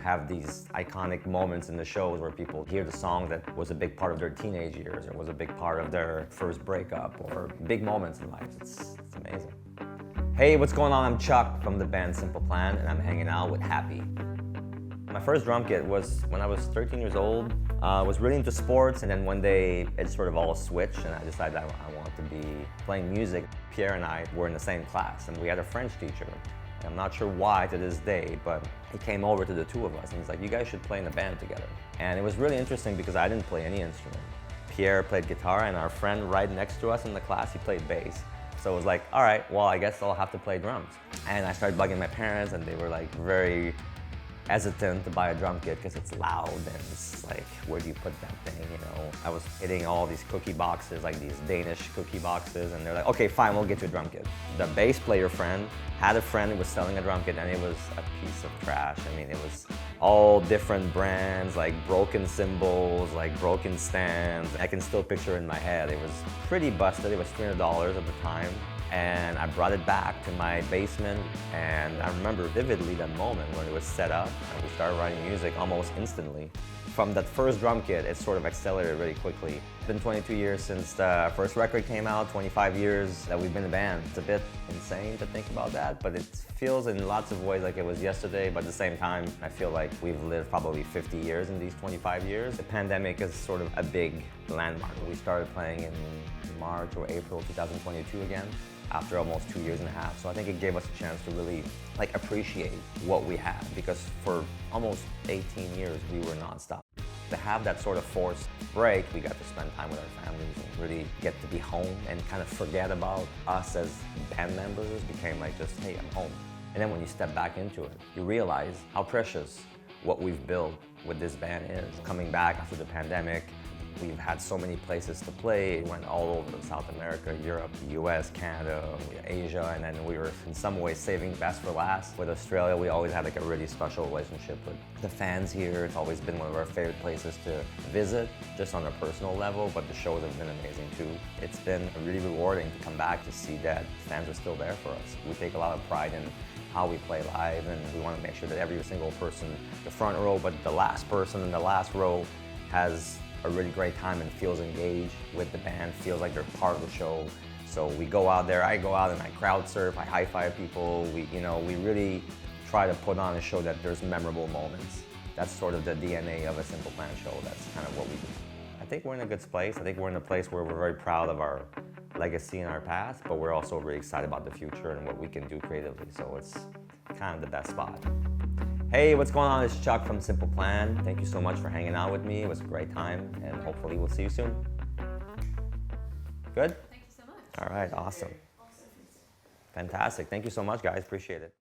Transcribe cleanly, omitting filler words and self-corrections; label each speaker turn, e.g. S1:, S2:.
S1: have these iconic moments in the shows where people hear the song that was a big part of their teenage years or was a big part of their first breakup or big moments in life. It's amazing. Hey, what's going on? I'm Chuck from the band Simple Plan, and I'm hanging out with Happy. My first drum kit was when I was 13 years old. I was really into sports, and then one day it sort of all switched, and I decided I wanted to be playing music. Pierre and I were in the same class, and we had a French teacher. And I'm not sure why to this day, but he came over to the two of us, and he's like, you guys should play in a band together. And it was really interesting because I didn't play any instrument. Pierre played guitar, and our friend right next to us in the class, he played bass. So it was like, all right, well, I guess I'll have to play drums. And I started bugging my parents, and they were like very hesitant to buy a drum kit because it's loud and it's like, where do you put that thing, you know? I was hitting all these cookie boxes, like these Danish cookie boxes, and they're like, okay, fine, we'll get you a drum kit. The bass player friend had a friend who was selling a drum kit, and it was a piece of trash. I mean, it was all different brands, like broken cymbals, like broken stands. I can still picture it in my head. It was pretty busted. It was $300 at the time. And I brought it back to my basement, and I remember vividly that moment when it was set up and we started writing music almost instantly. From that first drum kit, it sort of accelerated really quickly. It's been 22 years since the first record came out, 25 years that we've been a band. It's a bit insane to think about that, but it feels in lots of ways like it was yesterday, but at the same time, I feel like we've lived probably 50 years in these 25 years. The pandemic is sort of a big landmark. We started playing in March or April 2022 again, after almost 2 years and a half. So I think it gave us a chance to really appreciate what we had, because for almost 18 years we were nonstop. To have that sort of forced break, we got to spend time with our families and really get to be home and kind of forget about us as band members. It became like just, hey, I'm home. And then when you step back into it, you realize how precious what we've built with this band is. Coming back after the pandemic, we've had so many places to play. We went all over South America, Europe, the US, Canada, Asia, and then we were in some ways saving best for last. With Australia, we always had like a really special relationship with the fans here. It's always been one of our favorite places to visit, just on a personal level, but the shows have been amazing too. It's been really rewarding to come back to see that fans are still there for us. We take a lot of pride in how we play live, and we want to make sure that every single person, the front row, but the last person in the last row, has a really great time and feels engaged with the band, feels like they're part of the show. So we go out there, I go out and I crowd surf, I high-five people. We really try to put on a show that there's memorable moments. That's sort of the DNA of a Simple Plan show. That's kind of what we do. I think we're in a good place. I think we're in a place where we're very proud of our legacy and our past, but we're also really excited about the future and what we can do creatively. So it's kind of the best spot. Hey, what's going on? It's Chuck from Simple Plan. Thank you so much for hanging out with me. It was a great time, and hopefully we'll see you soon. Good?
S2: Thank you so much.
S1: All right, awesome. Fantastic. Thank you so much, guys. Appreciate it.